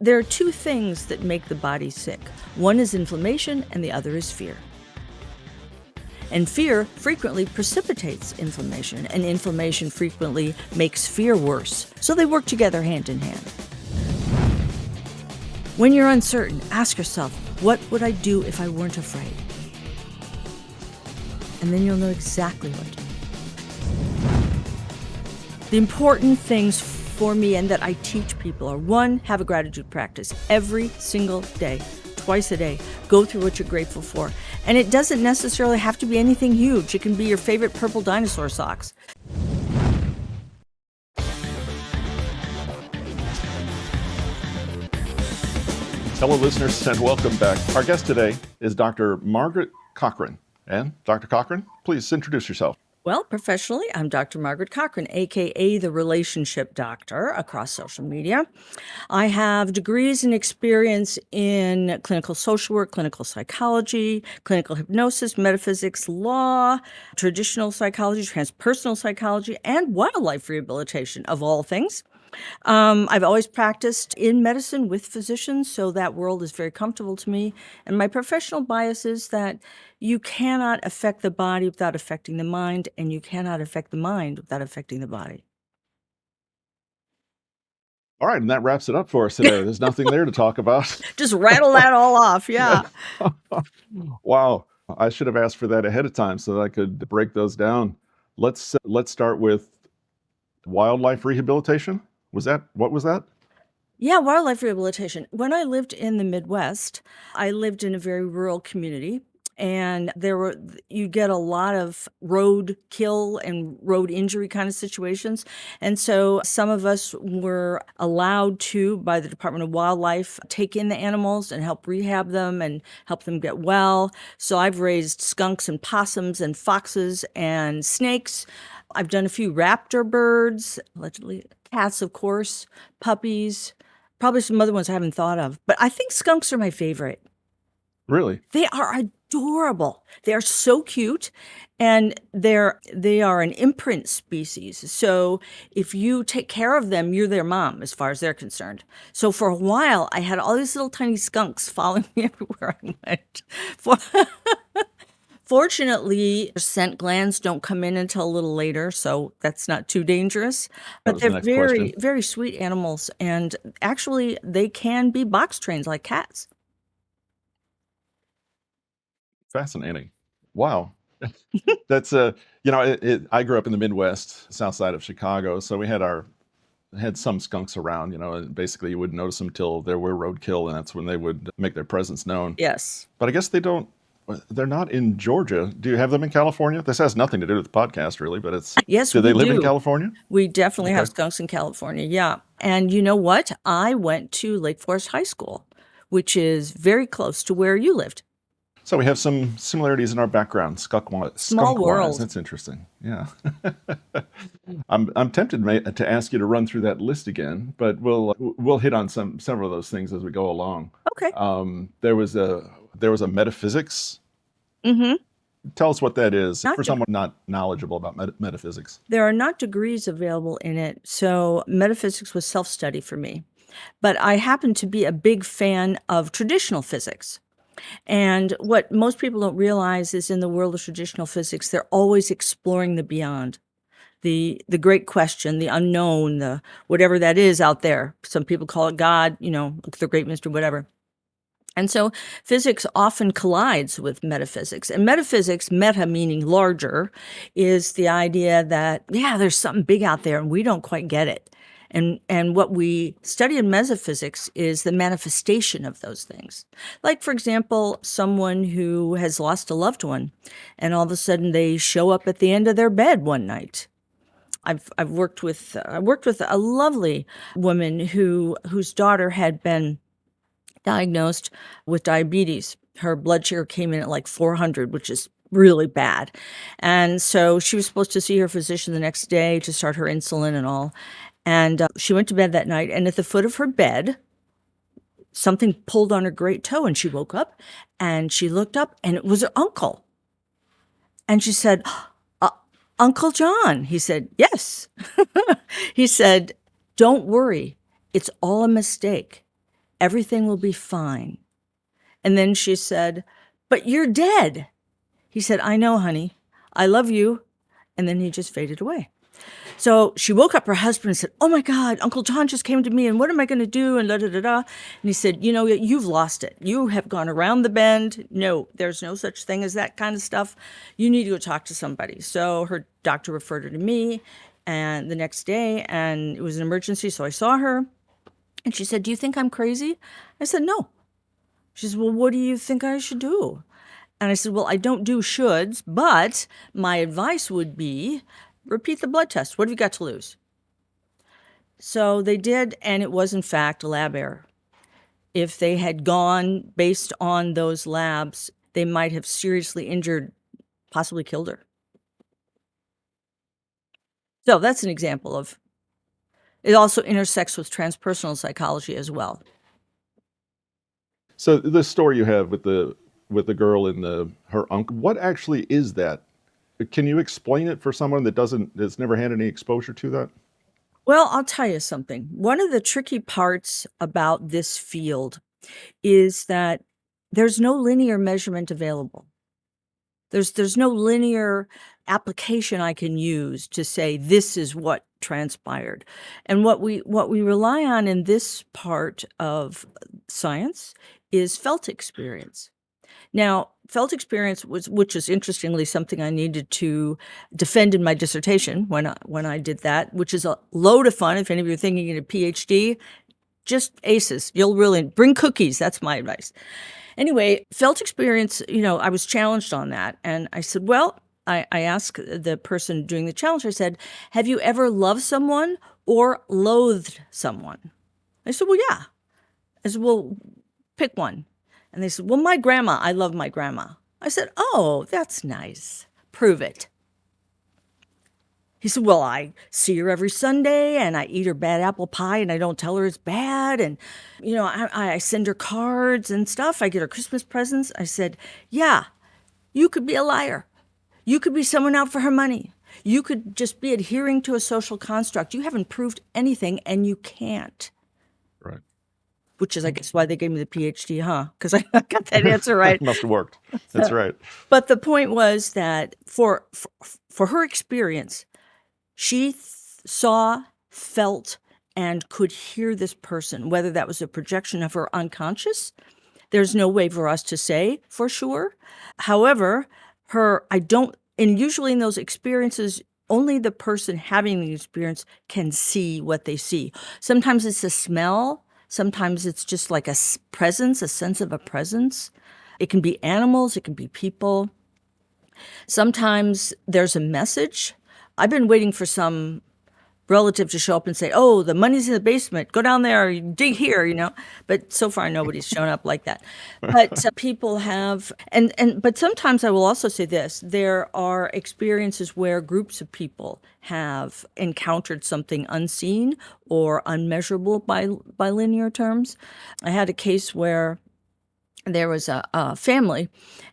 There are two things that make the body sick. One is inflammation and the other is fear. And fear frequently precipitates inflammation, and inflammation frequently makes fear worse. So they work together hand in hand. When you're uncertain, ask yourself, what would I do if I weren't afraid? And then you'll know exactly what to do. The important things for me and that I teach people are, one, have a gratitude practice every single day, twice a day. Go through what you're grateful for. And it doesn't necessarily have to be anything huge. It can be your favorite purple dinosaur socks. Hello, listeners, and welcome back. Our guest today is Dr. Margaret Cochran. And Dr. Cochran, please introduce yourself. Well, professionally, I'm Dr. Margaret Cochran, aka the Relationship Doctor, across social media. I have degrees and experience in clinical social work, clinical psychology, clinical hypnosis, metaphysics, law, traditional psychology, transpersonal psychology, and wildlife rehabilitation, of all things. I've always practiced in medicine with physicians, so that world is very comfortable to me. And my professional bias is that you cannot affect the body without affecting the mind, and you cannot affect the mind without affecting the body. All right, and that wraps it up for us today. There's nothing there to talk about. Just rattle that all off, yeah. Wow, I should have asked for that ahead of time so that I could break those down. Let's start with wildlife rehabilitation. What was that? Yeah, wildlife rehabilitation. When I lived in the Midwest, I lived in a very rural community, and you get a lot of road kill and road injury kind of situations. And so some of us were allowed to, by the Department of Wildlife, take in the animals and help rehab them and help them get well. So I've raised skunks and possums and foxes and snakes. I've done a few raptor birds, allegedly cats, of course, puppies, probably some other ones I haven't thought of. But I think skunks are my favorite. Really? They are adorable. They are so cute, and they are an imprint species. So if you take care of them, you're their mom as far as they're concerned. So for a while, I had all these little tiny skunks following me everywhere I went. Fortunately, scent glands don't come in until a little later, so that's not too dangerous. That But was the they're next very, question. very sweet animals, and actually, they can be box trained like cats. Fascinating. Wow. That's I grew up in the Midwest, south side of Chicago, so we had some skunks around, and basically you wouldn't notice them until there were roadkill, and that's when they would make their presence known. Yes. But I guess they're not in Georgia. Do you have them in California? This has nothing to do with the podcast, really, but Yes, do they live in do. California? We definitely have Okay. skunks in California, yeah. And you know what? I went to Lake Forest High School, which is very close to where you lived. So we have some similarities in our background, Small skunk-wise. world. That's interesting. Yeah. I'm tempted to ask you to run through that list again, but we'll hit on several of those things as we go along. Okay. There was a metaphysics. Mm-hmm. Tell us what that is Not for to- someone not knowledgeable about metaphysics. There are not degrees available in it, so metaphysics was self-study for me. But I happen to be a big fan of traditional physics. And what most people don't realize is in the world of traditional physics, they're always exploring the beyond, the great question, the unknown, the whatever that is out there. Some people call it God, the great mystery, whatever. And so physics often collides with metaphysics. And metaphysics, meta meaning larger, is the idea that, yeah, there's something big out there and we don't quite get it. And what we study in metaphysics is the manifestation of those things. Like, for example, someone who has lost a loved one, and all of a sudden they show up at the end of their bed one night. I worked with a lovely woman whose daughter had been diagnosed with diabetes. Her blood sugar came in at like 400, which is really bad. And so she was supposed to see her physician the next day to start her insulin and all. And she went to bed that night, and at the foot of her bed, something pulled on her great toe, and she woke up, and she looked up, and it was her uncle. And she said, Uncle John. He said, yes. He said, don't worry. It's all a mistake. Everything will be fine. And then she said, but you're dead. He said, I know, honey. I love you. And then he just faded away. So she woke up her husband and said, oh my God, Uncle John just came to me and what am I going to do? And da da da da. And he said, you know, you've lost it. You have gone around the bend. No, there's no such thing as that kind of stuff. You need to go talk to somebody. So her doctor referred her to me and the next day, and it was an emergency. So I saw her and she said, do you think I'm crazy? I said, no. She said, well, what do you think I should do? And I said, well, I don't do shoulds, but my advice would be repeat the blood test. What have you got to lose? So they did, and it was in fact a lab error. If they had gone based on those labs, they might have seriously injured, possibly killed her. So that's an example of, it also intersects with transpersonal psychology as well. So the story you have with the girl and her uncle, what actually is that? Can you explain it for someone that's never had any exposure to that? Well, I'll tell you something. One of the tricky parts about this field is that there's no linear measurement available. There's no linear application I can use to say this is what transpired. And what we rely on in this part of science is felt experience. Now, felt experience which is interestingly something I needed to defend in my dissertation when I did that, which is a load of fun. If any of you are thinking of a PhD, just aces. You'll really bring cookies. That's my advice. Anyway, felt experience, I was challenged on that. And I said, well, I asked the person doing the challenge, I said, have you ever loved someone or loathed someone? I said, well, yeah. I said, well, pick one. And they said, well, my grandma, I love my grandma. I said, oh, that's nice. Prove it. He said, well, I see her every Sunday and I eat her bad apple pie and I don't tell her it's bad. And, I send her cards and stuff. I get her Christmas presents. I said, yeah, you could be a liar. You could be someone out for her money. You could just be adhering to a social construct. You haven't proved anything and you can't. Right. Which is, I guess, why they gave me the PhD, huh? Because I got that answer right. Must have worked. That's right. But the point was that for her experience, she saw, felt, and could hear this person, whether that was a projection of her unconscious. There's no way for us to say for sure. However, usually in those experiences, only the person having the experience can see what they see. Sometimes it's a smell. Sometimes it's just like a presence, a sense of a presence. It can be animals. It can be people. Sometimes there's a message. I've been waiting for some relative to show up and say, oh, the money's in the basement. Go down there, dig here, But so far, nobody's shown up like that. But people have, but sometimes I will also say this, there are experiences where groups of people have encountered something unseen or unmeasurable by linear terms. I had a case where there was a family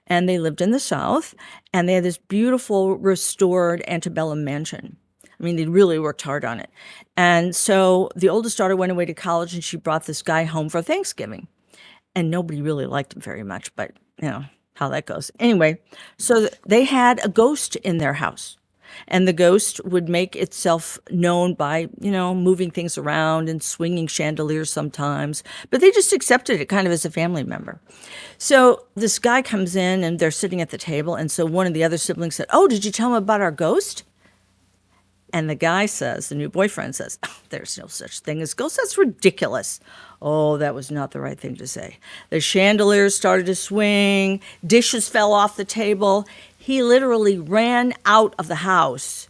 and they lived in the South and they had this beautiful restored antebellum mansion. I mean, they really worked hard on it. And so the oldest daughter went away to college and she brought this guy home for Thanksgiving. And nobody really liked him very much, but how that goes. Anyway, so they had a ghost in their house. And the ghost would make itself known by, moving things around and swinging chandeliers sometimes. But they just accepted it kind of as a family member. So this guy comes in and they're sitting at the table. And so one of the other siblings said, oh, did you tell him about our ghost? And the guy says, the new boyfriend says, oh, there's no such thing as ghosts. That's ridiculous. Oh, that was not the right thing to say. The chandeliers started to swing. Dishes fell off the table. He literally ran out of the house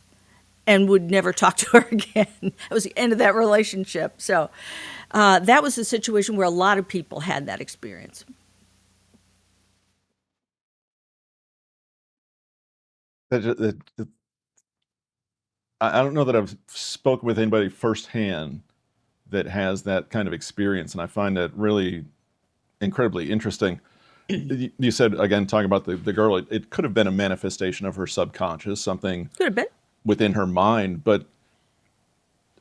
and would never talk to her again. That was the end of that relationship. So that was a situation where a lot of people had that experience. I don't know that I've spoken with anybody firsthand that has that kind of experience, and I find that really incredibly interesting. You said, again, talking about the girl, it could have been a manifestation of her subconscious, something Could have been. within her mind. But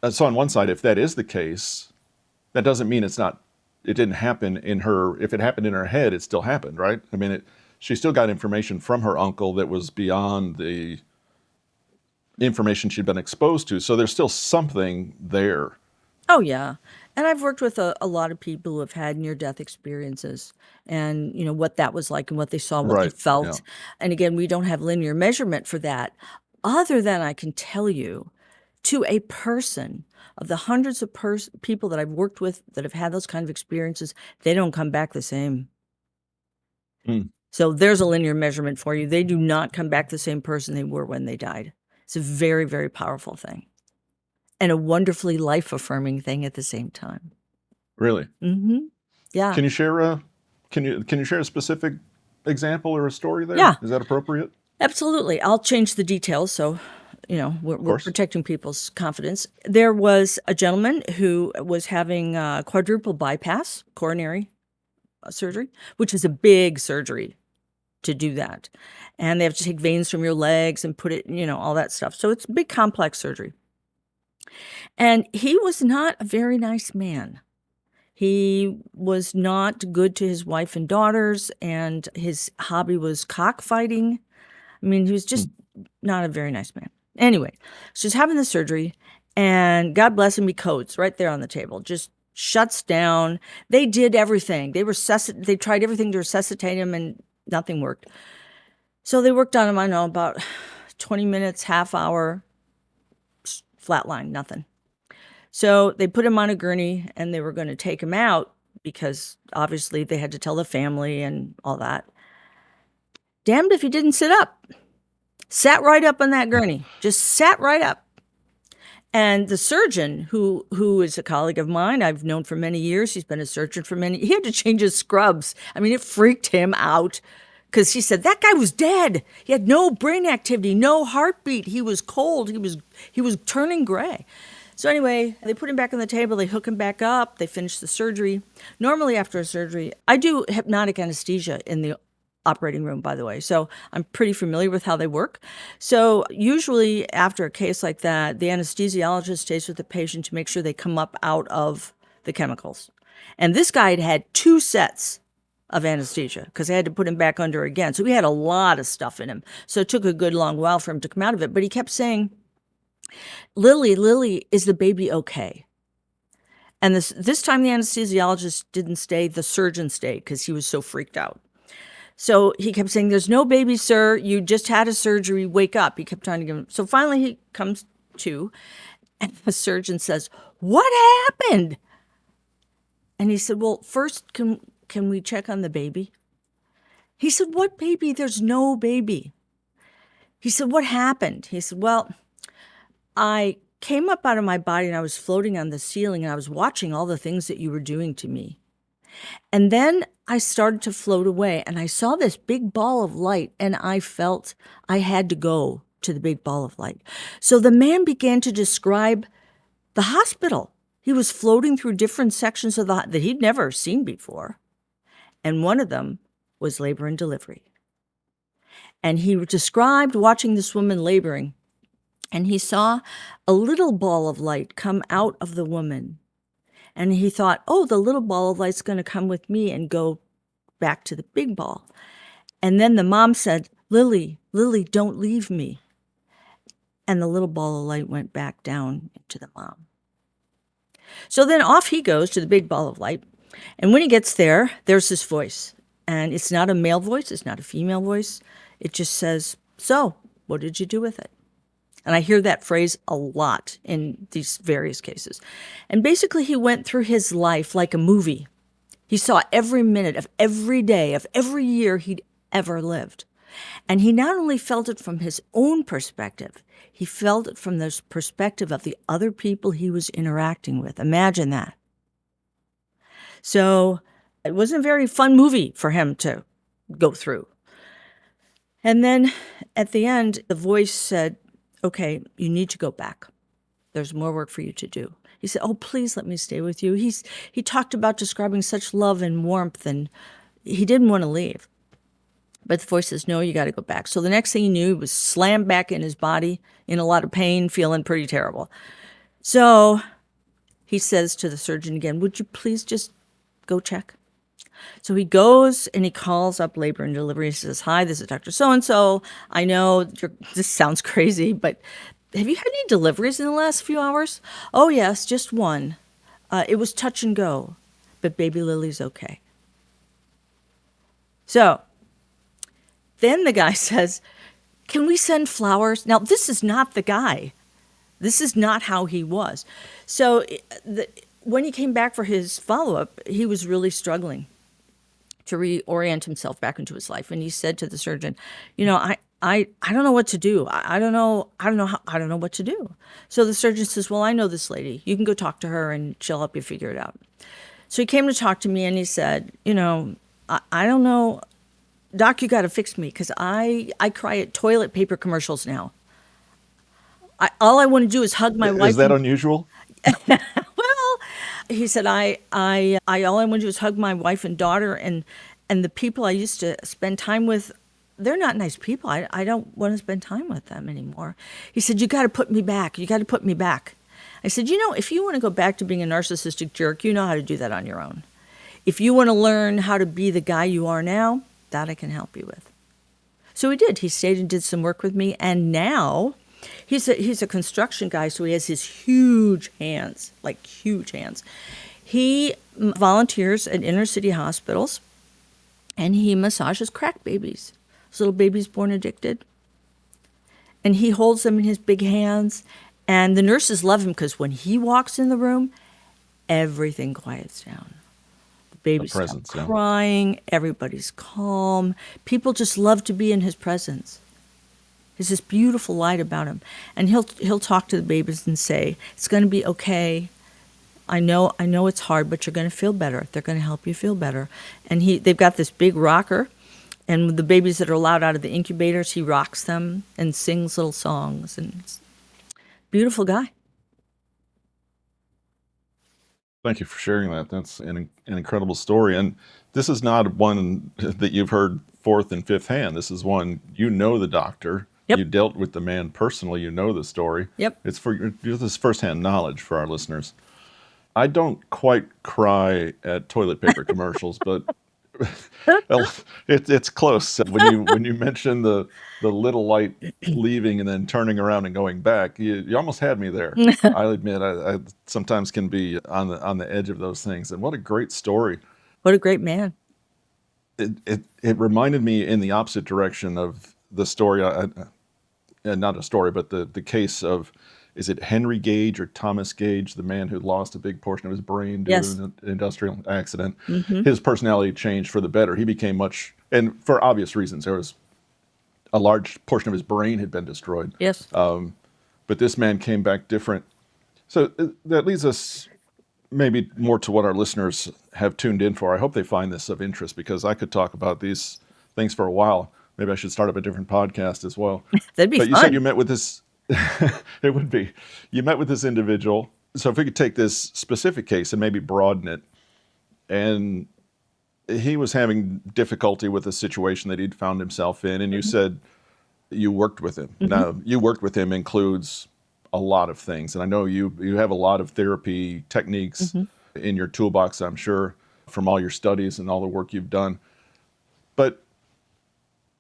so on one side, if that is the case, that doesn't mean it's not it didn't happen in her. If it happened in her head, it still happened, right? I mean, she still got information from her uncle that was beyond the information she'd been exposed to. So there's still something there. Oh, yeah. And I've worked with a lot of people who have had near-death experiences and, what that was like and what they saw, what they Right. Yeah. felt. And again, we don't have linear measurement for that, other than I can tell you to a person of the hundreds of people that I've worked with that have had those kind of experiences, they don't come back the same. Mm, So there's a linear measurement for you. They do not come back the same person they were when they died. It's a very, very powerful thing and a wonderfully life-affirming thing at the same time. really. Yeah. Can you share a can you share a specific example or a story there? Yeah, Is that appropriate? absolutely. I'll change the details so, Of we're course. protecting people's confidence. There was a gentleman who was having quadruple bypass coronary surgery, which is a big surgery to do that. And they have to take veins from your legs and put it, all that stuff. So it's a big complex surgery. And he was not a very nice man. He was not good to his wife and daughters, and his hobby was cockfighting. I mean, he was just Mm, not a very nice man. Anyway, she's having the surgery, and God bless him, he codes right there on the table, just shuts down. They did everything. They tried everything to resuscitate him, and nothing worked. So they worked on him, I know, about 20 minutes, half hour, flatline, nothing. So they put him on a gurney and they were going to take him out because obviously they had to tell the family and all that. Damned if he didn't sit up. Sat right up on that gurney. Just sat right up. And the surgeon, who is a colleague of mine, I've known for many years, he's been a surgeon for many, he had to change his scrubs. I mean, it freaked him out because he said that guy was dead. He had no brain activity, no heartbeat. He was cold. He was turning gray. So anyway, they put him back on the table, they hook him back up, they finish the surgery. Normally after a surgery, I do hypnotic anesthesia in the operating room, by the way, so I'm pretty familiar with how they work. So usually after a case like that, the anesthesiologist stays with the patient to make sure they come up out of the chemicals. And this guy had had 2 sets of anesthesia because they had to put him back under again. So he had a lot of stuff in him. So it took a good long while for him to come out of it, but he kept saying, Lily, is the baby okay? And this time the anesthesiologist didn't stay, the surgeon stayed because he was so freaked out. So he kept saying, there's no baby, sir. You just had a surgery. Wake up. He kept trying to give him. So finally he comes to, and the surgeon says, what happened? And he said, well, first, can we check on the baby? He said, what baby? There's no baby. He said, what happened? He said, well, I came up out of my body and I was floating on the ceiling and I was watching all the things that you were doing to me. And then I started to float away and I saw this big ball of light and I felt I had to go to the big ball of light. So the man began to describe the hospital. He was floating through different sections of that he'd never seen before. And one of them was labor and delivery. And he described watching this woman laboring. And he saw a little ball of light come out of the woman. And he thought, oh, the little ball of light's going to come with me and go back to the big ball. And then the mom said, Lily, don't leave me. And the little ball of light went back down to the mom. So then off he goes to the big ball of light. And when he gets there, there's this voice. And it's not a male voice. It's not a female voice. It just says, so what did you do with it? And I hear that phrase a lot in these various cases. And basically, he went through his life like a movie. He saw every minute of every day of every year he'd ever lived. And he not only felt it from his own perspective, he felt it from the perspective of the other people he was interacting with. Imagine that. So it wasn't a very fun movie for him to go through. And then at the end, the voice said, okay, you need to go back. There's more work for you to do. He said, oh, please let me stay with you. He talked about describing such love and warmth, and he didn't want to leave. But the voice says, no, you got to go back. So the next thing he knew, he was slammed back in his body, in a lot of pain, feeling pretty terrible. So he says to the surgeon again, would you please just go check. So he goes and he calls up labor and delivery. He says, "Hi, this is Dr. So-and-so. I know this sounds crazy, but have you had any deliveries in the last few hours?" "Oh, yes, just one. It was touch and go, but baby Lily's okay." So then the guy says, "Can we send flowers?" Now, this is not the guy. This is not how he was. So when he came back for his follow-up, he was really struggling to reorient himself back into his life. And he said to the surgeon, I don't know what to do. I don't know what to do. So the surgeon says, "Well, I know this lady. You can go talk to her and she'll help you figure it out." So he came to talk to me and he said, I don't know, Doc, you got to fix me because I cry at toilet paper commercials now. All I want to do is hug my wife. Is that unusual? Well, he said, all I want to do is hug my wife and daughter, and the people I used to spend time with, they're not nice people. I don't want to spend time with them anymore. He said, "You got to put me back. You got to put me back." I said, "If you want to go back to being a narcissistic jerk, you know how to do that on your own. If you want to learn how to be the guy you are now, that I can help you with." So he did. He stayed and did some work with me, and now he's a construction guy, so he has his huge hands, like huge hands. He volunteers at inner city hospitals, and he massages crack babies, those little babies born addicted. And he holds them in his big hands, and the nurses love him because when he walks in the room, everything quiets down. The babies stop crying, everybody's calm. People just love to be in his presence. There's this beautiful light about him. And he'll talk to the babies and say, "It's going to be okay. I know it's hard, but you're going to feel better. They're going to help you feel better." And they've got this big rocker, and with the babies that are allowed out of the incubators, he rocks them and sings little songs. And it's a beautiful guy. Thank you for sharing that. That's an incredible story. And this is not one that you've heard fourth and fifth hand. This is one, the doctor. Yep. You dealt with the man personally. You know the story. Yep. It's this firsthand knowledge for our listeners. I don't quite cry at toilet paper commercials, but it's close. When you mention the little light leaving and then turning around and going back, you almost had me there. I'll admit I sometimes can be on the edge of those things. And what a great story! What a great man! It reminded me in the opposite direction of the story. Not a story, but the case of, is it Henry Gage or Thomas Gage, the man who lost a big portion of his brain due to an industrial accident? Mm-hmm. His personality changed for the better. He became and for obvious reasons, there was a large portion of his brain had been destroyed. Yes. But this man came back different. So that leads us maybe more to what our listeners have tuned in for. I hope they find this of interest, because I could talk about these things for a while. Maybe I should start up a different podcast as well. That'd be fun. You said you met with this. It would be. You met with this individual. So if we could take this specific case and maybe broaden it, and he was having difficulty with a situation that he'd found himself in, and you said you worked with him. Mm-hmm. Now, you worked with him includes a lot of things, and I know you have a lot of therapy techniques in your toolbox, I'm sure, from all your studies and all the work you've done. But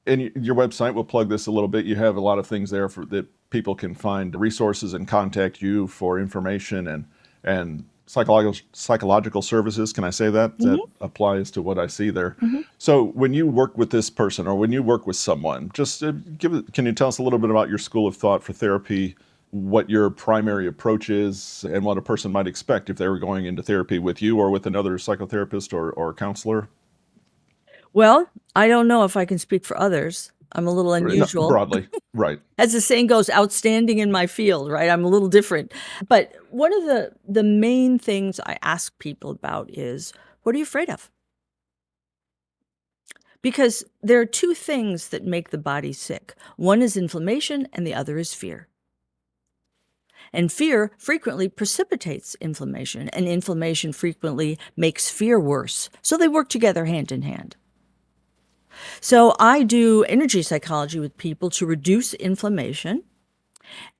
in your website, we'll plug this a little bit. You have a lot of things there that people can find resources and contact you for information and psychological services. Can I say that? Mm-hmm. That applies to what I see there. Mm-hmm. So when you work with this person, or when you work with someone, just can you tell us a little bit about your school of thought for therapy, what your primary approach is, and what a person might expect if they were going into therapy with you or with another psychotherapist or counselor? Well, I don't know if I can speak for others. I'm a little unusual. No, broadly, right. As the saying goes, outstanding in my field, right? I'm a little different. But one of the main things I ask people about is, what are you afraid of? Because there are two things that make the body sick. One is inflammation and the other is fear. And fear frequently precipitates inflammation, and inflammation frequently makes fear worse. So they work together hand in hand. So I do energy psychology with people to reduce inflammation.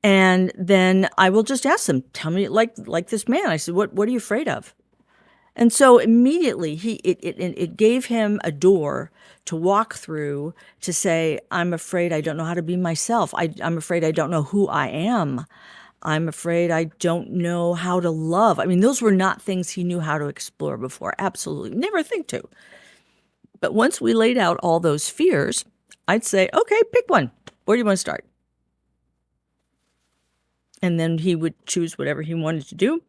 And then I will just ask them, tell me, like this man, I said, what are you afraid of? And so immediately it gave him a door to walk through to say, I'm afraid I don't know how to be myself. I'm afraid I don't know who I am. I'm afraid I don't know how to love. I mean, those were not things he knew how to explore before. Absolutely. Never think to. But once we laid out all those fears, I'd say, okay, pick one. Where do you want to start? And then he would choose whatever he wanted to do,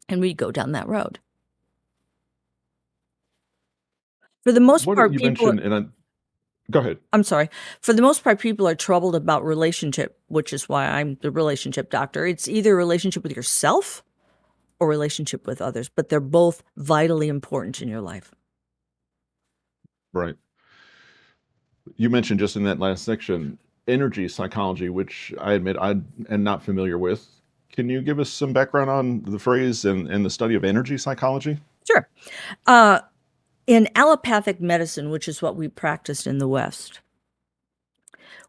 and we'd go down that road. For the most What part, you people, mentioned, go ahead. I'm sorry, for the most part, people are troubled about relationship, which is why I'm the relationship doctor. It's either a relationship with yourself or relationship with others, but they're both vitally important in your life. Right. You mentioned just in that last section energy psychology, which I admit I am not familiar with. Can you give us some background on the phrase and the study of energy psychology? Sure. Uh, in allopathic medicine, which is what we practiced in the West,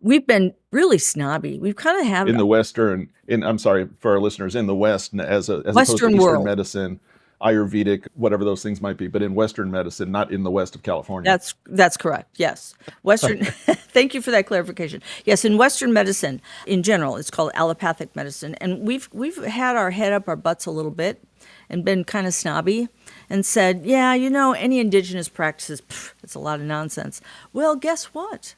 we've been really snobby. We've kind of have In the Western, in I'm sorry for our listeners, in the West, as opposed to Western Eastern world. medicine, Ayurvedic, whatever those things might be, but in Western medicine, not in the West of California. That's correct. Yes. Western Thank you for that clarification. Yes, in Western medicine in general, it's called allopathic medicine, and we've had our head up our butts a little bit and been kind of snobby and said, "Yeah, any indigenous practices, it's a lot of nonsense." Well, guess what?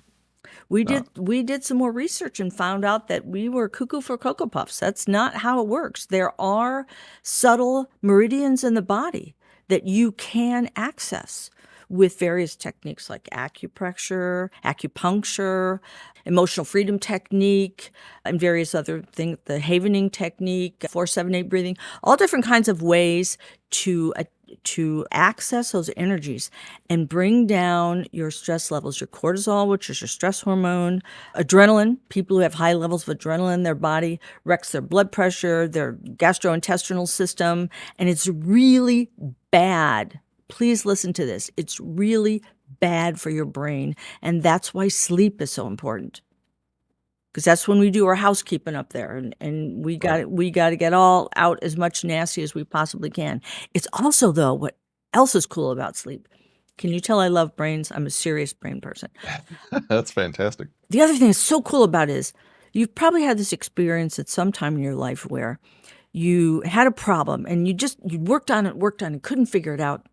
No. We did some more research and found out that we were cuckoo for Cocoa Puffs. That's not how it works. There are subtle meridians in the body that you can access with various techniques like acupressure, acupuncture, emotional freedom technique, and various other things, the havening technique, 478 breathing, all different kinds of ways to access those energies and bring down your stress levels, your cortisol, which is your stress hormone, adrenaline. People who have high levels of adrenaline in their body wrecks their blood pressure, their gastrointestinal system, and it's really bad. Please listen to this. It's really bad for your brain, and that's why sleep is so important. Because that's when we do our housekeeping up there, and Right. we got to get all out as much nasty as we possibly can. It's also though what else is cool about sleep. Can you tell I love brains? I'm a serious brain person. That's fantastic. The other thing that's so cool about it is you've probably had this experience at some time in your life where you had a problem and you worked on it, couldn't figure it out,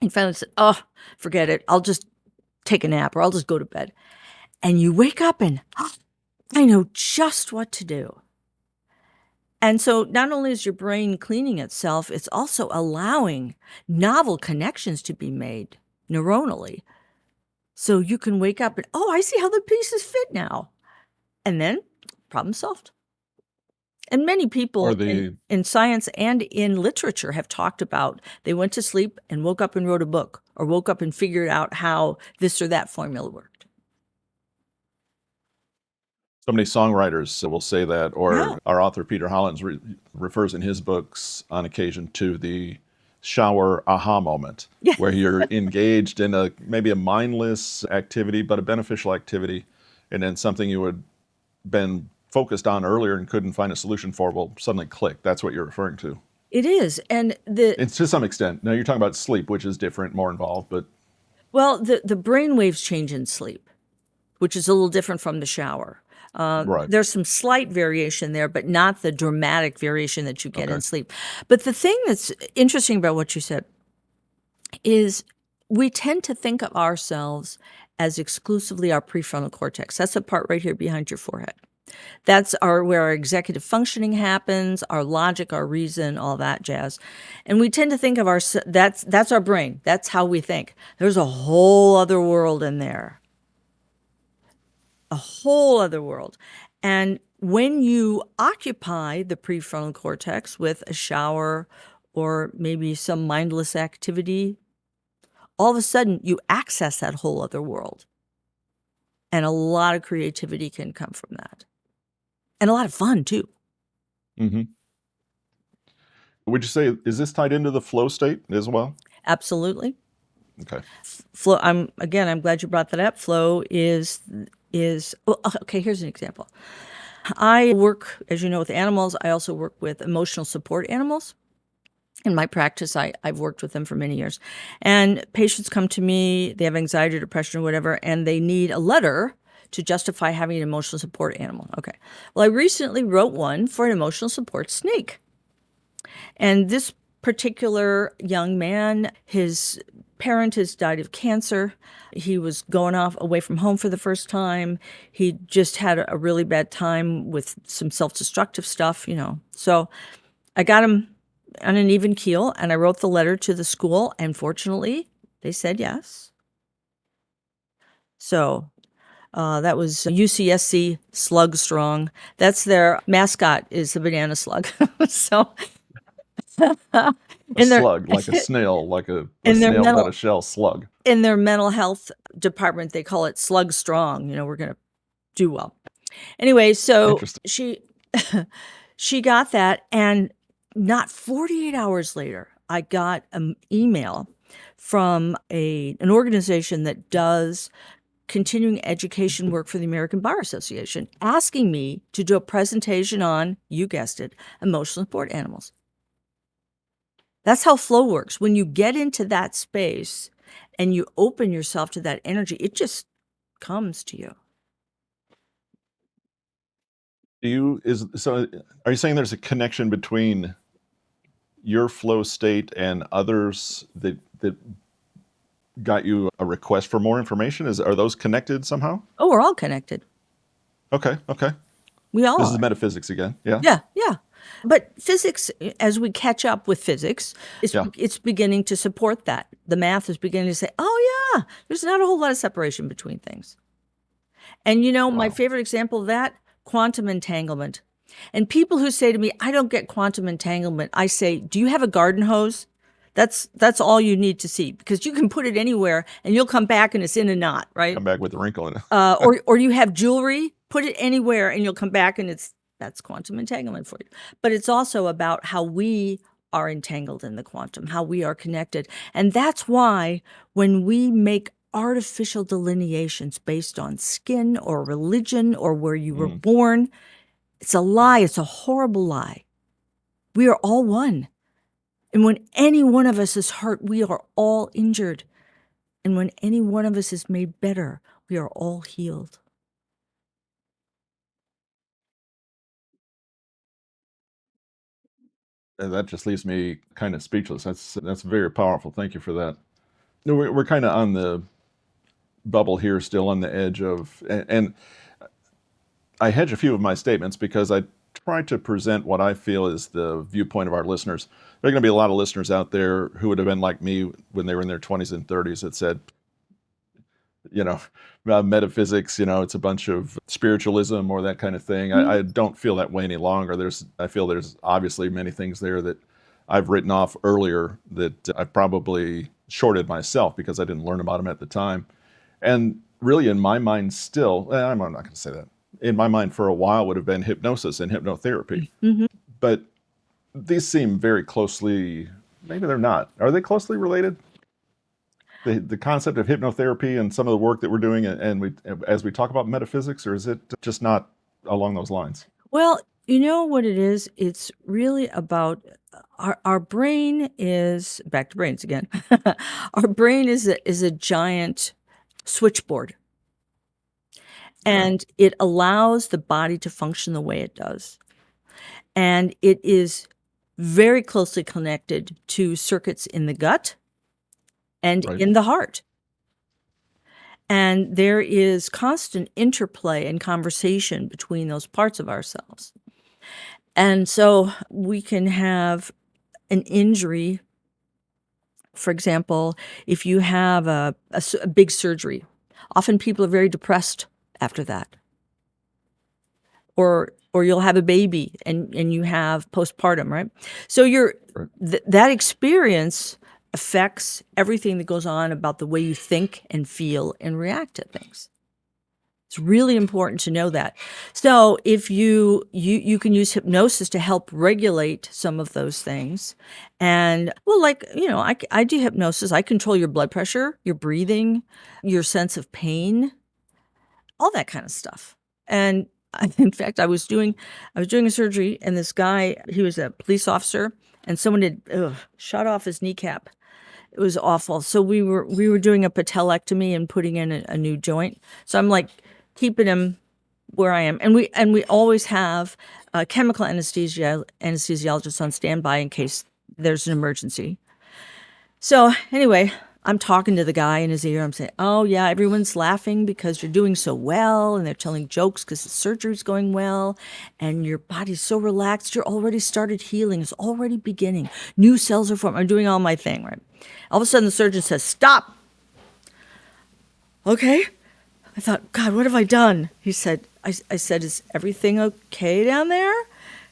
and finally said, "Oh, forget it. I'll just take a nap or I'll just go to bed." And you wake up and I know just what to do. And so not only is your brain cleaning itself, it's also allowing novel connections to be made neuronally. So you can wake up and, oh, I see how the pieces fit now. And then problem solved. And many Are people the in science and in literature have talked about they went to sleep and woke up and wrote a book or woke up and figured out how this or that formula worked. so many songwriters will say that, Yeah. or our author Peter Hollins refers in his books on occasion to the shower aha moment, Yeah. where you're engaged in a maybe a mindless activity, but a beneficial activity, and then something you had been focused on earlier and couldn't find a solution for will suddenly click. That's what you're referring to. It is. And It's to some extent. Now you're talking about sleep, which is different, more involved, but the brain waves change in sleep, which is a little different from the shower. right. There's some slight variation there, but not the dramatic variation that you get Okay. in sleep. But the thing that's interesting about what you said is we tend to think of ourselves as exclusively our prefrontal cortex. That's the part right here behind your forehead. That's where our executive functioning happens, our logic, our reason, all that jazz. And we tend to think of that's our brain. That's how we think. There's a whole other world in there. A whole other world. And when you occupy the prefrontal cortex with a shower or maybe some mindless activity, all of a sudden you access that whole other world. And a lot of creativity can come from that. And a lot of fun too. hmm Would you say is this tied into the flow state as well? Absolutely. Okay. Flow, I'm glad you brought that up. Flow is well, okay, here's an example. I work, as you know, with animals. I also work with emotional support animals. In my practice, I've worked with them for many years. And patients come to me, they have anxiety, depression, or whatever, and they need a letter to justify having an emotional support animal. Okay. Well, I recently wrote one for an emotional support snake. And this particular young man, his parent has died of cancer. He was going off away from home for the first time. He just had a really bad time with some self-destructive stuff, So I got him on an even keel and I wrote the letter to the school, and fortunately, they said yes. So that was UCSC Slug Strong. That's their mascot, is the banana slug. So A in their slug, like a snail, like a in their snail without mental a shell slug. in their mental health department, they call it Slug Strong. We're going to do well. Anyway, so Interesting. she got that, and not 48 hours later, I got an email from an organization that does continuing education work for the American Bar Association, asking me to do a presentation on, you guessed it, emotional support animals. That's how flow works. When you get into that space and you open yourself to that energy, it just comes to you. Are you saying there's a connection between your flow state and others that got you a request for more information? Are those connected somehow? Oh, we're all connected. Okay, okay. We all This is are. metaphysics again. Yeah. Yeah, yeah. But physics, as we catch up with physics, Yeah. it's beginning to support that. The math is beginning to say, oh, yeah, there's not a whole lot of separation between things. And my Wow. favorite example of that, quantum entanglement. And people who say to me, I don't get quantum entanglement, I say, do you have a garden hose? That's all you need to see, because you can put it anywhere and you'll come back and it's in a knot, right? Come back with a wrinkle in it. Or you have jewelry, put it anywhere and you'll come back and that's quantum entanglement for you. But it's also about how we are entangled in the quantum, how we are connected. And that's why when we make artificial delineations based on skin or religion or where you were born, it's a lie. It's a horrible lie. We are all one. And when any one of us is hurt, we are all injured. And when any one of us is made better, we are all healed. And that just leaves me kind of speechless. That's very powerful. Thank you for that. No, we're kind of on the bubble here, still on the edge of, and I hedge a few of my statements because I try to present what I feel is the viewpoint of our listeners. There are going to be a lot of listeners out there who would have been like me when they were in their 20s and 30s that said, you know, metaphysics, it's a bunch of spiritualism or that kind of thing. I don't feel that way any longer. I feel there's obviously many things there that I've written off earlier that I've probably shorted myself because I didn't learn about them at the time. And really, in my mind, still, I'm not going to say that. In my mind, for a while, would have been hypnosis and hypnotherapy. But these seem very closely, maybe they're not. Are they closely related? The concept of hypnotherapy and some of the work that we're doing, as we talk about metaphysics, or is it just not along those lines? Well, you know what it is? It's really about our brain is, back to brains again. Our brain is a giant switchboard, and it allows the body to function the way it does. And it is very closely connected to circuits in the gut and Right. in the heart. And there is constant interplay and conversation between those parts of ourselves. And so we can have an injury. For example, if you have a big surgery, often people are very depressed after that. Or you'll have a baby and you have postpartum, right? So Right. that experience affects everything that goes on about the way you think and feel and react to things. It's really important to know that. So if you can use hypnosis to help regulate some of those things. And well, I do hypnosis. I control your blood pressure, your breathing, your sense of pain, all that kind of stuff. And In fact, I was doing a surgery, and this guy, he was a police officer, and someone had shot off his kneecap. It was awful. So we were doing a patelectomy and putting in a new joint. So I'm like keeping him where I am, and we always have a chemical anesthesiologist on standby in case there's an emergency. So anyway, I'm talking to the guy in his ear. I'm saying, "Oh yeah, everyone's laughing because you're doing so well, and they're telling jokes because the surgery's going well, and your body's so relaxed. You're already started healing. It's already beginning. New cells are forming." I'm doing all my thing, right? All of a sudden, the surgeon says, "Stop." Okay. I thought, God, what have I done? He said, I said, "Is everything okay down there?"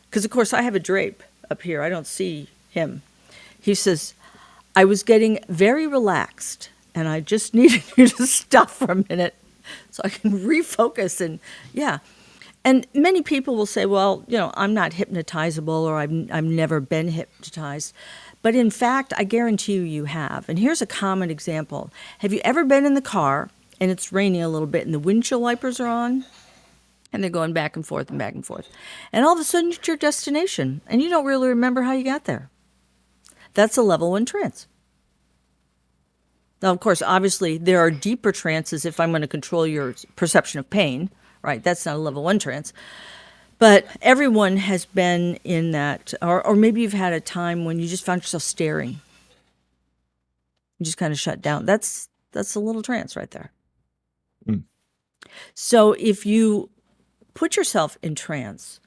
Because, of course, I have a drape up here. I don't see him. He says, "I was getting very relaxed, and I just needed you to stop for a minute so I can refocus." And yeah. And many people will say, "Well, I'm not hypnotizable, or I've never been hypnotized." But in fact, I guarantee you have. And here's a common example. Have you ever been in the car and it's raining a little bit and the windshield wipers are on? And they're going back and forth and back and forth. And all of a sudden, it's your destination, and you don't really remember how you got there. That's a level 1 trance. Now, of course, obviously, there are deeper trances if I'm going to control your perception of pain, right? That's not a level 1 trance. But everyone has been in that, or maybe you've had a time when you just found yourself staring. You just kind of shut down. That's a little trance right there. Mm. So if you put yourself in trance,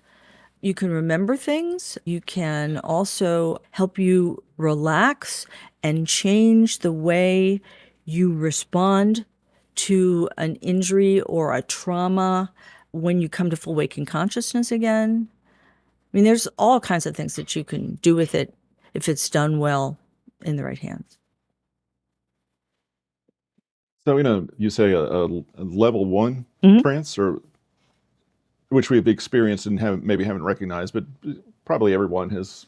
you can remember things. You can also help you relax and change the way you respond to an injury or a trauma when you come to full waking consciousness again. I mean, there's all kinds of things that you can do with it if it's done well in the right hands. So, you say a level 1 Mhm. trance, or which we've experienced and haven't recognized, but probably everyone has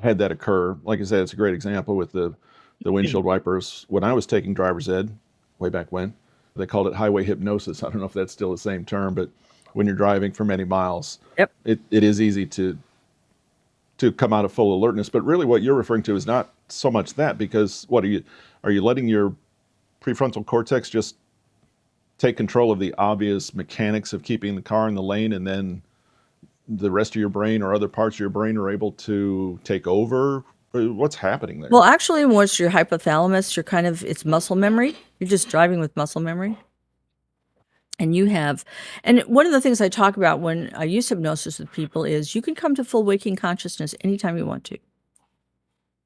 had that occur. Like I said, it's a great example with the windshield wipers. When I was taking driver's ed, way back when, they called it highway hypnosis. I don't know if that's still the same term, but when you're driving for many miles, Yep. it is easy to come out of full alertness. But really, what you're referring to is not so much that, because what are you letting your prefrontal cortex just take control of the obvious mechanics of keeping the car in the lane, and then the rest of your brain or other parts of your brain are able to take over? What's happening there? Well, actually, once your hypothalamus, it's muscle memory. You're just driving with muscle memory. And one of the things I talk about when I use hypnosis with people is you can come to full waking consciousness anytime you want to.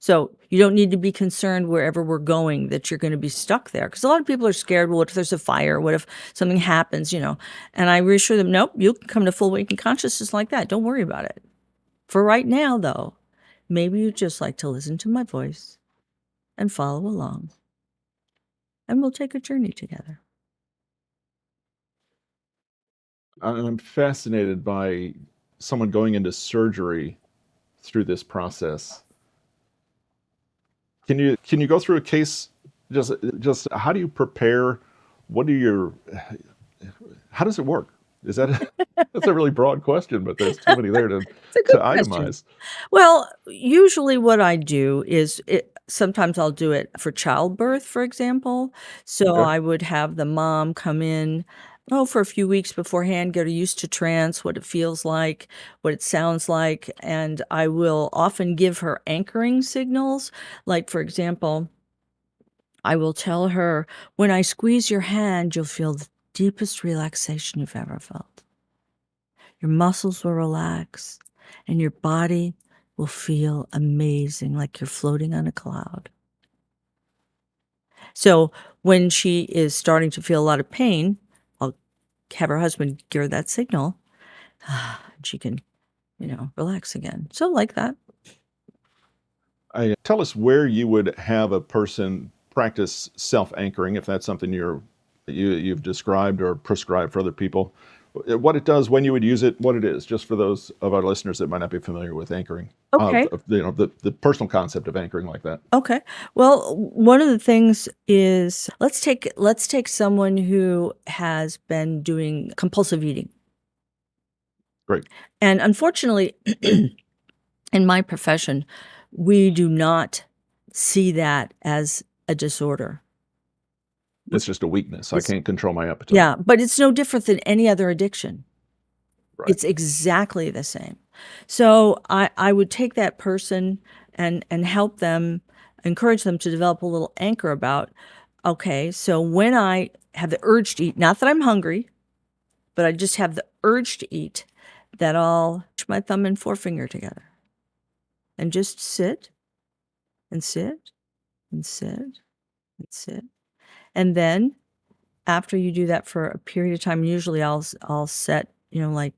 So you don't need to be concerned wherever we're going that you're going to be stuck there. Because a lot of people are scared. Well, what if there's a fire? What if something happens, And I reassure them, nope, you can come to full waking consciousness like that. Don't worry about it. For right now, though, maybe you'd just like to listen to my voice and follow along. And we'll take a journey together. I'm fascinated by someone going into surgery through this process. Can you go through a case? Just how do you prepare? What are your How does it work? Is that that's a really broad question, but there's too many there to It's a good question. itemize. Well, usually what I do is sometimes I'll do it for childbirth, for example. So Okay. I would have the mom come in, for a few weeks beforehand, get her used to trance, what it feels like, what it sounds like. And I will often give her anchoring signals. Like, for example, I will tell her, when I squeeze your hand, you'll feel the deepest relaxation you've ever felt. Your muscles will relax and your body will feel amazing, like you're floating on a cloud. So when she is starting to feel a lot of pain, I'll have her husband give her that signal, and she can, relax again. So like that. Tell us where you would have a person practice self-anchoring, if that's something you've described or prescribed for other people. What it does, when you would use it, what it is, just for those of our listeners that might not be familiar with anchoring, Okay. the personal concept of anchoring like that. Okay. Well, one of the things is let's take someone who has been doing compulsive eating. Great. And unfortunately, in my profession, we do not see that as a disorder. It's just a weakness. I It's, can't control my appetite. yeah, but it's no different than any other addiction. Right. It's exactly the same. So I would take that person and help them, encourage them to develop a little anchor about, okay, so when I have the urge to eat, not that I'm hungry, but I just have the urge to eat, that I'll push my thumb and forefinger together and just sit and sit and sit and sit. And then after you do that for a period of time, usually I'll set, like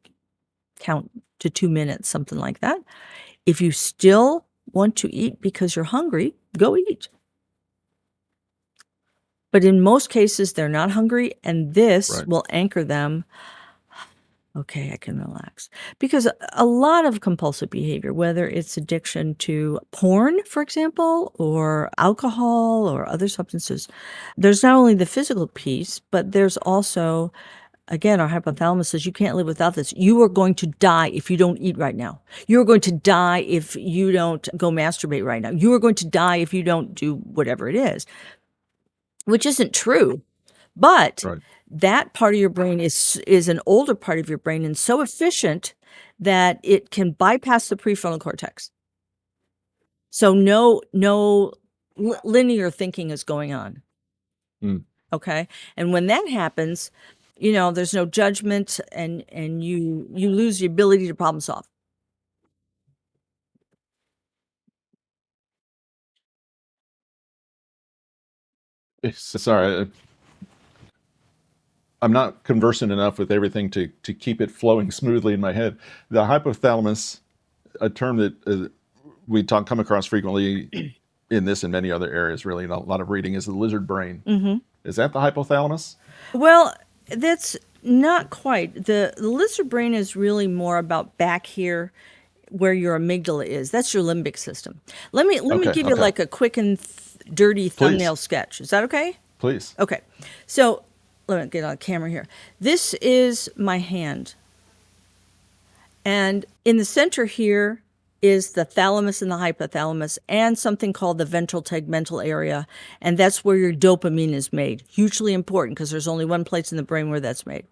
count to 2 minutes, something like that. If you still want to eat because you're hungry, go eat. But in most cases, they're not hungry, and this Right. will anchor them. Okay, I can relax. Because a lot of compulsive behavior, whether it's addiction to porn, for example, or alcohol or other substances, there's not only the physical piece, but there's also, again, our hypothalamus says you can't live without this. You are going to die if you don't eat right now. You're going to die if you don't go masturbate right now. You are going to die if you don't do whatever it is, which isn't true. But Right. that part of your brain is an older part of your brain and so efficient that it can bypass the prefrontal cortex. So no linear thinking is going on. Mm. Okay. And when that happens, there's no judgment and you lose the ability to problem solve. Sorry, I'm not conversant enough with everything to keep it flowing smoothly in my head. The hypothalamus, a term that we come across frequently in this and many other areas, really, in a lot of reading, is the lizard brain. Mm-hmm. Is that the hypothalamus? Well, that's not quite. The lizard brain is really more about back here where your amygdala is. That's your limbic system. Let me Okay. give you Okay. like a quick and dirty thumbnail Please. sketch. Is that okay? Please. Okay. So let me get on camera here. This is my hand. And in the center here is the thalamus and the hypothalamus and something called the ventral tegmental area. And that's where your dopamine is made. Hugely important because there's only one place in the brain where that's made.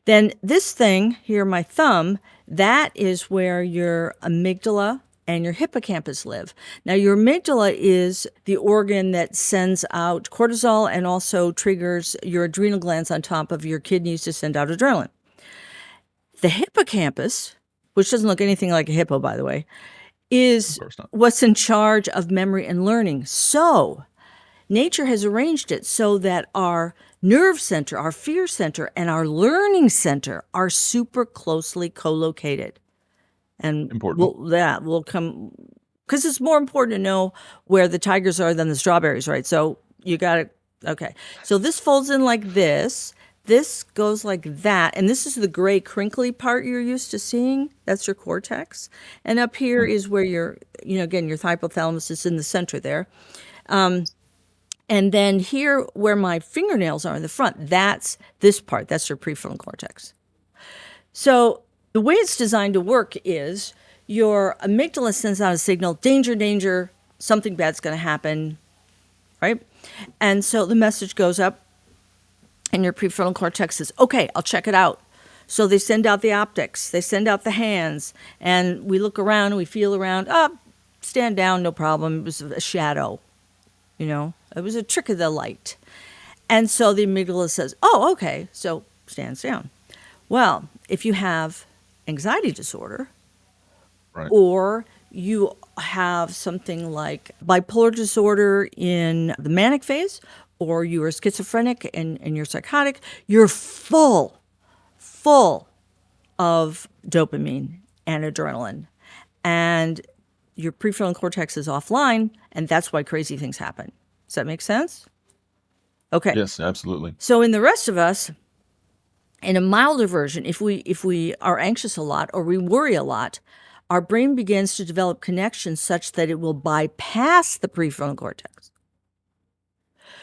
Then this thing here, my thumb, that is where your amygdala and your hippocampus live. Now, your amygdala is the organ that sends out cortisol and also triggers your adrenal glands on top of your kidneys to send out adrenaline. The hippocampus, which doesn't look anything like a hippo, by the way, is Of course not. what's in charge of memory and learning. So, nature has arranged it so that our nerve center, our fear center, and our learning center are super closely co-located. And Important. that will come because it's more important to know where the tigers are than the strawberries, right? So you got to, okay. So this folds in like this. This goes like that. And this is the gray crinkly part you're used to seeing. That's your cortex. And up here is where your, again, your hypothalamus is in the center there. And then here, where my fingernails are in the front, that's this part. That's your prefrontal cortex. So the way it's designed to work is your amygdala sends out a signal, danger, danger, something bad's going to happen, right? And so the message goes up, and your prefrontal cortex says, okay, I'll check it out. So they send out the optics, they send out the hands, and we look around, and we feel around, stand down, no problem. It was a shadow. It was a trick of the light. And so the amygdala says, oh, okay, so stands down. Well, if you have anxiety disorder, Right. or you have something like bipolar disorder in the manic phase, or you are schizophrenic and you're psychotic, you're full of dopamine and adrenaline. And your prefrontal cortex is offline, and that's why crazy things happen. Does that make sense? Okay. Yes, absolutely. So in the rest of us, in a milder version, if we are anxious a lot or we worry a lot, our brain begins to develop connections such that it will bypass the prefrontal cortex.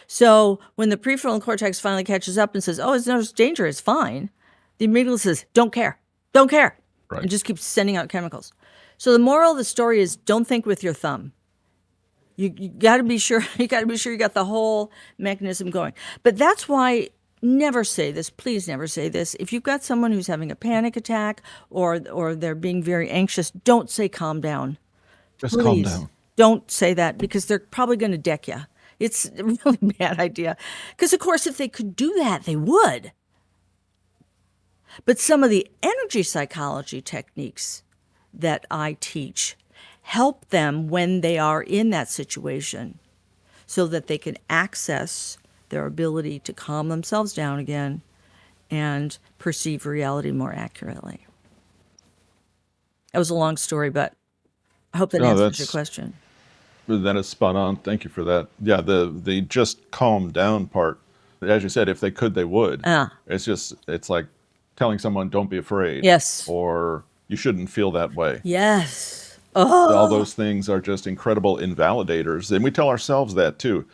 So when the prefrontal cortex finally catches up and says, oh, it's no danger, it's fine, the amygdala says, don't care, don't care. Right. and just keeps sending out chemicals. So the moral of the story is don't think with your thumb. You got to be sure you got to be sure you got the whole mechanism going. But that's why never say this. Please never say this. If you've got someone who's having a panic attack or they're being very anxious, don't say calm down. Just calm Please down. don't say that because they're probably going to deck you. It's a really bad idea. Because of course if they could do that, they would. But some of the energy psychology techniques that I teach help them when they are in that situation so that they can access their ability to calm themselves down again and perceive reality more accurately. That was a long story, but I hope that No, answers your question. that is spot on. Thank you for that. Yeah, the just calm down part. As you said, if they could, they would. Ah, It's like telling someone don't be afraid yes. or you shouldn't feel that way. Yes. All Oh, those things are just incredible invalidators. And we tell ourselves that too.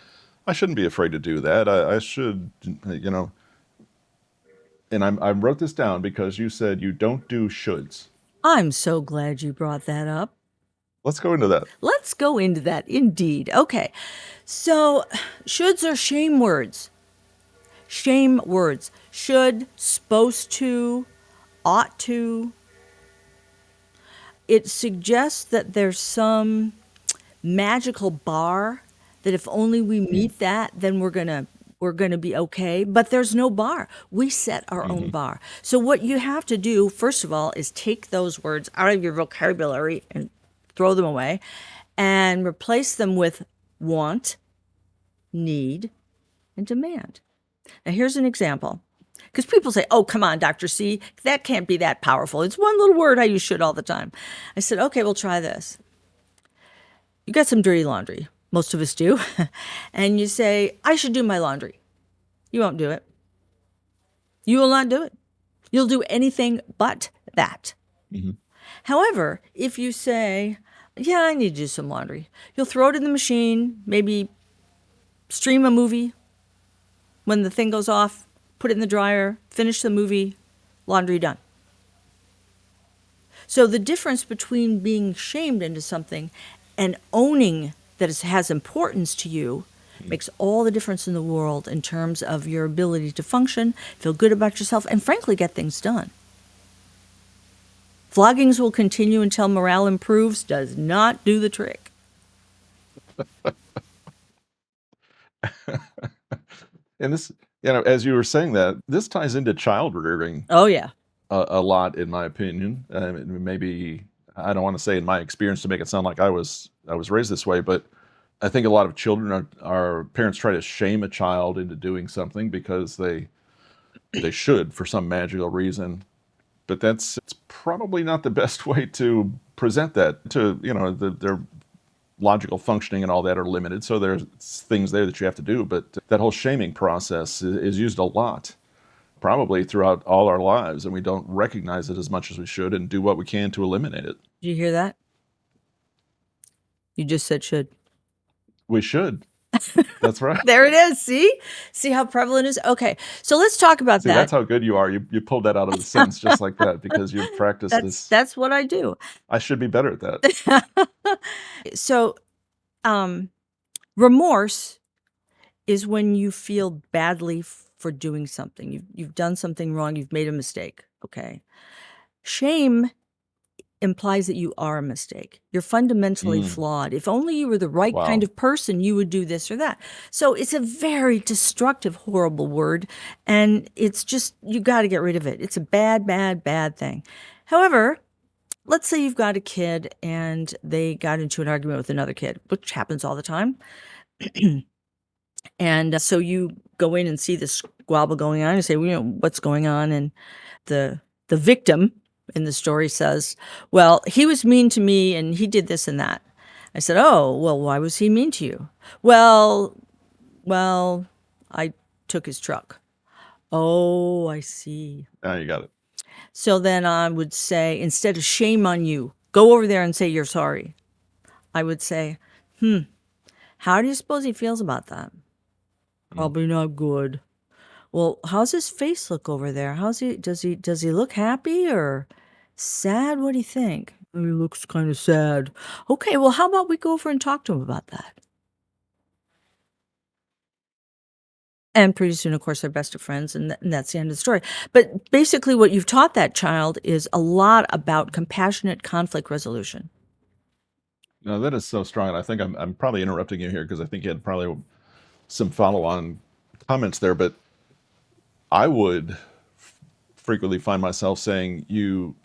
I shouldn't be afraid to do that. I should, you know, and I wrote this down because you said you don't do shoulds. I'm so glad you brought that up. Let's go into that. Let's go into that indeed. Okay. So, shoulds are shame words. Shame words. Should, supposed to, ought to. It suggests that there's some magical bar that if only we Mm, meet that, then we're going to be okay, but there's no bar. We set our own hmm bar. So what you have to do first of all is take those words out of your vocabulary and throw them away and replace them with want, need, and demand. Now here's an example. Because people say, oh, come on, Dr. C, that can't be that powerful. It's one little word I use should all the time. I said, okay, we'll try this. You got some dirty laundry. Most of us do. And you say, I should do my laundry. You won't do it. You will not do it. You'll do anything but that. hmm However, if you say, yeah, I need to do some laundry, you'll throw it in the machine, maybe stream a movie. When the thing goes off, put it in the dryer, finish the movie, laundry done. So the difference between being shamed into something and owning that it has importance to you makes all the difference in the world in terms of your ability to function, feel good about yourself, and frankly, get things done. Floggings will continue until morale improves, does not do the trick. And this, as you were saying that, this ties into child rearing Oh, yeah. a lot, in my opinion. Maybe I don't want to say in my experience to make it sound like I was raised this way, but I think a lot of children are parents try to shame a child into doing something because they should for some magical reason. But it's probably not the best way to present that to their logical functioning and all that are limited. So there's things there that you have to do, but that whole shaming process is used a lot, probably throughout all our lives, and we don't recognize it as much as we should and do what we can to eliminate it. Did you hear that? You just said should. We should. That's right. There it is. See? See how prevalent it is? Okay. So let's talk about See, that's that. how good you are. You pulled that out of the sentence just like that because you've practiced That's this. that's what I do. I should be better at that. So, um, remorse is when you feel badly for doing something. You've done something wrong, you've made a mistake, okay? Shame implies that you are a mistake. You're fundamentally Mm, flawed. If only you were the right kind wow. of person, you would do this or that. So it's a very destructive, horrible word, and it's just you got to get rid of it. It's a bad, bad, bad thing. However, let's say you've got a kid and they got into an argument with another kid, which happens all the time. And so you go in and see this squabble going on. You say, well, what's going on? And the victim in the story says, well, he was mean to me and he did this and that. I said, oh, well, why was he mean to you? Well, I took his truck. Oh, I see. Now you got it. So then I would say, instead of shame on you, go over there and say you're sorry. I would say, how do you suppose he feels about that? Mm. Probably not good. Well, how's his face look over there? Does he look happy or Sad? What do you think? He looks kind of sad. Okay, well, how about we go over and talk to him about that? And pretty soon, of course, they're best of friends, and that's the end of the story. But basically, what you've taught that child is a lot about compassionate conflict resolution. No, that is so strong. And I think I'm probably interrupting you here because I think you had probably some follow-on comments there, but I would frequently find myself saying, you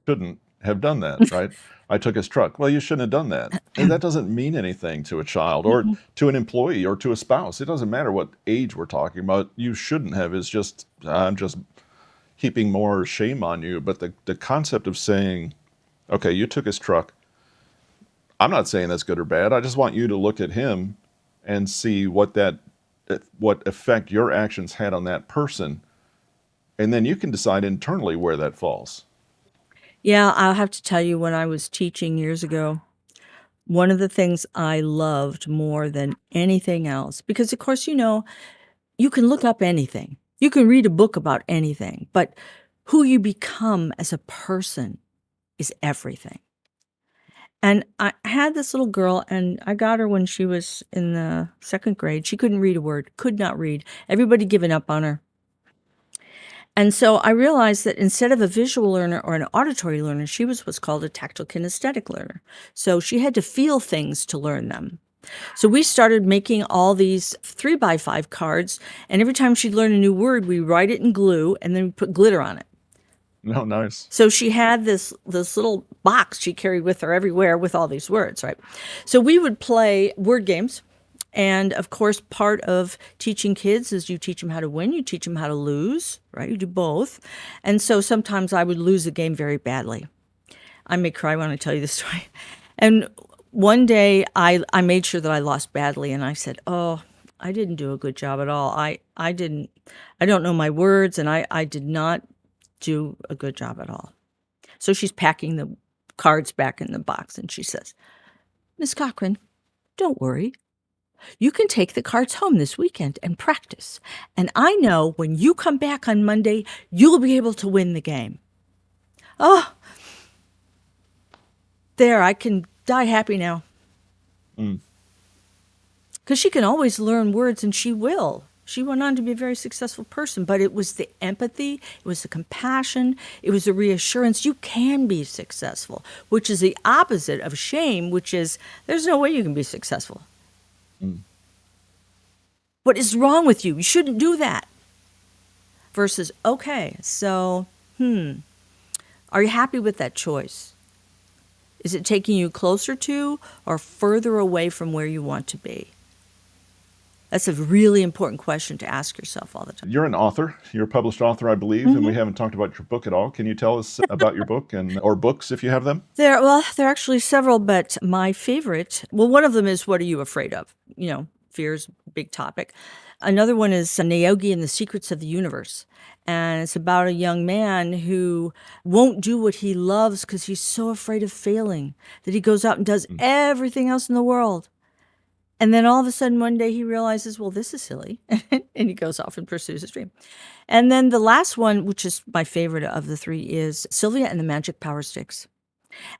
shouldn't have done that, right? I took his truck. Well, you shouldn't have done that. And that doesn't mean anything to a child or to an employee or to a spouse. It doesn't matter what age we're talking about. You shouldn't have is just, I'm just heaping more shame on you. But the concept of saying, okay, you took his truck. I'm not saying that's good or bad. I just want you to look at him and see what effect your actions had on that person. And then you can decide internally where that falls. Yeah, I'll have to tell you, when I was teaching years ago, one of the things I loved more than anything else, because of course, you can look up anything, you can read a book about anything, but who you become as a person is everything. And I had this little girl, and I got her when she was in the second grade. She couldn't read a word, could not read. Everybody given up on her. And so I realized that instead of a visual learner or an auditory learner, she was what's called a tactile kinesthetic learner. So she had to feel things to learn them. So we started making all these 3x5 cards, and every time she'd learn a new word, we write it in glue and then we put glitter on it. No, nice. So she had this little box she carried with her everywhere with all these words, right? So we would play word games. And of course, part of teaching kids is you teach them how to win, you teach them how to lose, right? You do both. And so sometimes I would lose a game very badly. I may cry when I tell you the story. And one day I made sure that I lost badly, and I said, "Oh, I didn't do a good job at all. I don't know my words, and I did not do a good job at all." So she's packing the cards back in the box, and she says, "Miss Cochran, don't worry. You can take the cards home this weekend and practice. And I know when you come back on Monday, you'll be able to win the game." Oh, there, I can die happy now. Because she can always learn words, and she will. She went on to be a very successful person, but it was the empathy, it was the compassion, it was the reassurance you can be successful, which is the opposite of shame, which is there's no way you can be successful. What is wrong with you? You shouldn't do that. Versus, okay, so, are you happy with that choice? Is it taking you closer to or further away from where you want to be? That's a really important question to ask yourself all the time. You're an author. You're a published author, I believe, and we haven't talked about your book at all. Can you tell us about your book or books if you have them? There are actually several, but my favorite, one of them is What Are You Afraid Of? Fear's a big topic. Another one is Naogi and the Secrets of the Universe. And it's about a young man who won't do what he loves because he's so afraid of failing that he goes out and does everything else in the world. And then all of a sudden one day he realizes, well, this is silly. And he goes off and pursues his dream. And then the last one, which is my favorite of the three, is Sylvia and the Magic Power Sticks.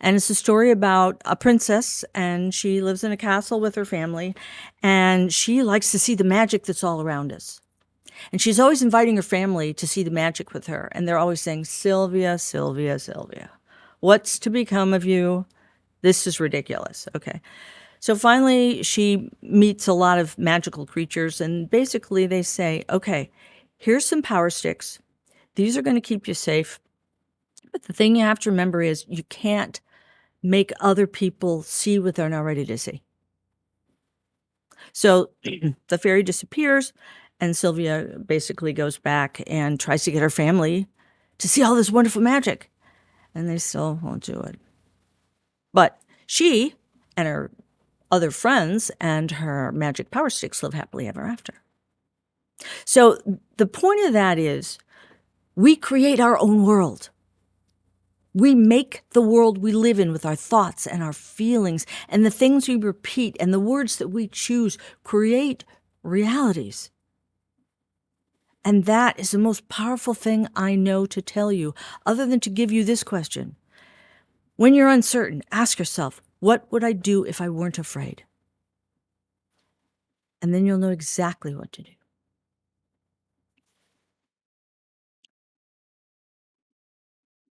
And it's a story about a princess, and she lives in a castle with her family, and she likes to see the magic that's all around us. And she's always inviting her family to see the magic with her. And they're always saying, "Sylvia, Sylvia, Sylvia, what's to become of you? This is ridiculous." Okay. So finally, she meets a lot of magical creatures, and basically they say, "Okay, here's some power sticks. These are going to keep you safe. But the thing you have to remember is you can't make other people see what they're not ready to see." So the fairy disappears, and Sylvia basically goes back and tries to get her family to see all this wonderful magic, and they still won't do it. But she and her other friends and her magic power sticks live happily ever after. So the point of that is we create our own world. We make the world we live in with our thoughts and our feelings, and the things we repeat and the words that we choose create realities. And that is the most powerful thing I know to tell you, other than to give you this question. When you're uncertain, ask yourself, what would I do if I weren't afraid? And then you'll know exactly what to do.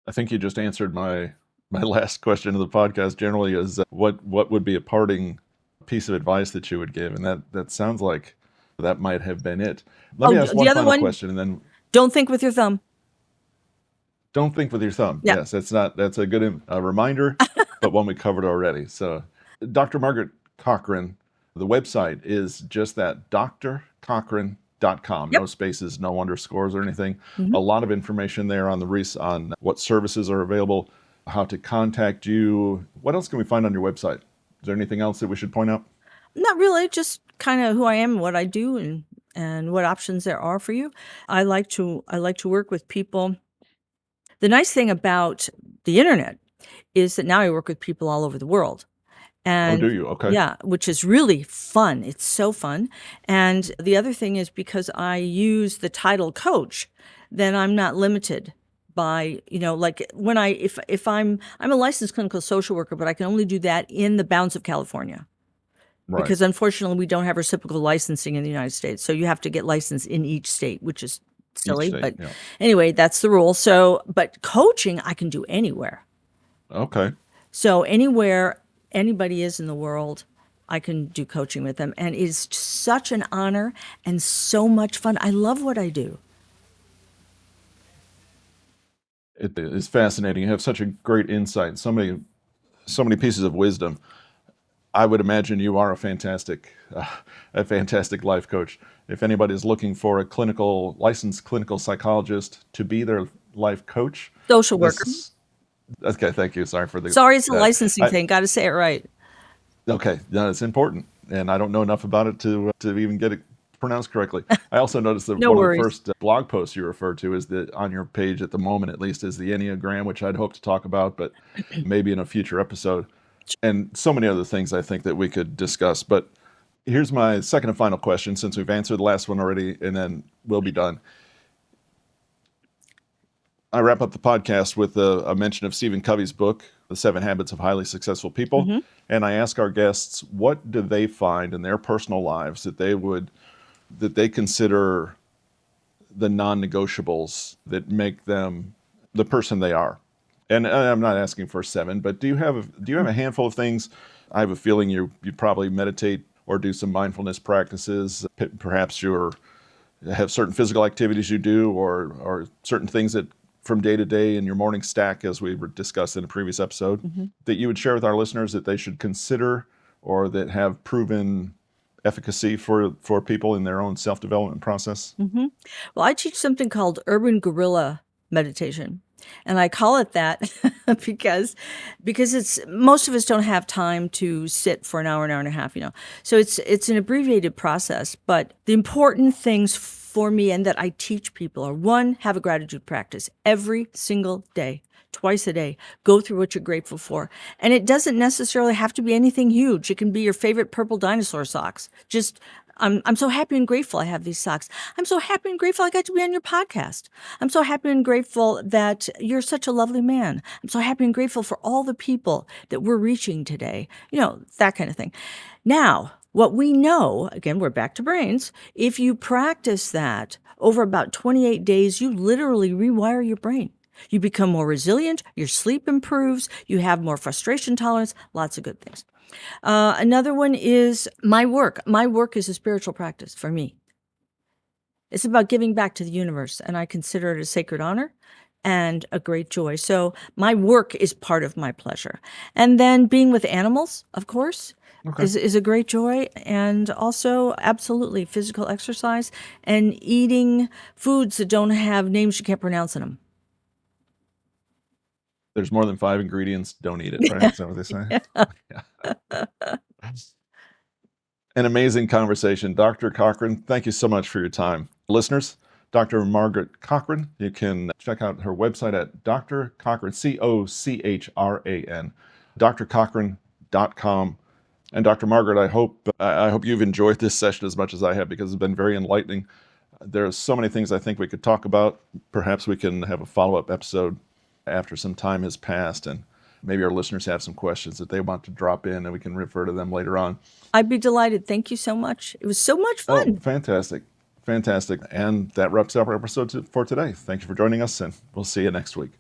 I think you just answered my last question of the podcast. Generally, is what would be a parting piece of advice that you would give? And that sounds like that might have been it. Let me Oh, ask the one other final one, question, and then don't think with your thumb. don't think with your thumb. Yeah. Yes, that's a good reminder, but one we covered already. So, Dr. Margaret Cochran, the website is just that, drcochran.com. Yep. No spaces, no underscores or anything. Mhm. A lot of information there on on what services are available, how to contact you. What else can we find on your website? Is there anything else that we should point out? Not really, just kind of who I am and what I do and what options there are for you. I like to work with people. The nice thing about the internet is that now I work with people all over the world. Oh, And do you? Okay. yeah, which is really fun. It's so fun. And the other thing is because I use the title coach, then I'm not limited by, like when I'm a licensed clinical social worker, but I can only do that in the bounds of California. Right. Because unfortunately, we don't have reciprocal licensing in the United States. So you have to get licensed in each state, which is Each silly. state. But Yeah. anyway, that's the rule. So, but coaching, I can do anywhere. Okay. So, anywhere anybody is in the world, I can do coaching with them. And it's such an honor and so much fun. I love what I do. It is fascinating. You have such a great insight, so many pieces of wisdom. I would imagine you are a fantastic life coach. If anybody is looking for a licensed clinical psychologist to be their life coach, Social worker. this, okay, thank you. Sorry for Sorry, it's a that. licensing thing. Got to say it right. Okay, no, it's important, and I don't know enough about it to even get it pronounced correctly. I also noticed that No one of the worries. first blog posts you referred to is that on your page at the moment, at least, is the Enneagram, which I'd hope to talk about, but maybe in a future episode, and so many other things I think that we could discuss. But here's my second and final question, since we've answered the last one already, and then we'll be done. I wrap up the podcast with a mention of Stephen Covey's book, The 7 Habits of Highly Successful People. Hmm. And I ask our guests, what do they find in their personal lives that they consider the non-negotiables that make them the person they are? And I'm not asking for 7, but do you have a handful of things? I have a feeling you probably meditate or do some mindfulness practices. Perhaps you have certain physical activities you do, or certain things that from day to day in your morning stack, as we discussed in a previous episode, that you would share with our listeners that they should consider, or that have proven efficacy for people in their own self-development process? Hmm. Well, I teach something called urban guerrilla meditation. And I call it that because it's most of us don't have time to sit for an hour and a half. So it's an abbreviated process, but the important things for me and that I teach people are: one, have a gratitude practice every single day. Twice a day, go through what you're grateful for. And it doesn't necessarily have to be anything huge. It can be your favorite purple dinosaur socks. Just, I'm so happy and grateful I have these socks. I'm so happy and grateful I got to be on your podcast. I'm so happy and grateful that you're such a lovely man. I'm so happy and grateful for all the people that we're reaching today. That kind of thing. Now, what we know, again, we're back to brains. If you practice that over about 28 days, you literally rewire your brain. You become more resilient, your sleep improves, you have more frustration tolerance, lots of good things. Another one is my work. My work is a spiritual practice for me. It's about giving back to the universe, and I consider it a sacred honor and a great joy. So my work is part of my pleasure. And then being with animals, of course, Okay. is a great joy. And also, absolutely, physical exercise and eating foods that don't have names you can't pronounce in them. There's more than 5 ingredients, don't eat it, right? Is that what they say? Yeah. An amazing conversation. Dr. Cochran, thank you so much for your time. Listeners, Dr. Margaret Cochran, you can check out her website at Dr. Cochran, Cochran, drcochran.com. And Dr. Margaret, I hope you've enjoyed this session as much as I have, because it's been very enlightening. There's so many things I think we could talk about. Perhaps we can have a follow-up episode after some time has passed, and maybe our listeners have some questions that they want to drop in, and we can refer to them later on. I'd be delighted. Thank you so much. It was so much Oh, fun. fantastic. Fantastic. And that wraps up our episode for today. Thank you for joining us, and we'll see you next week.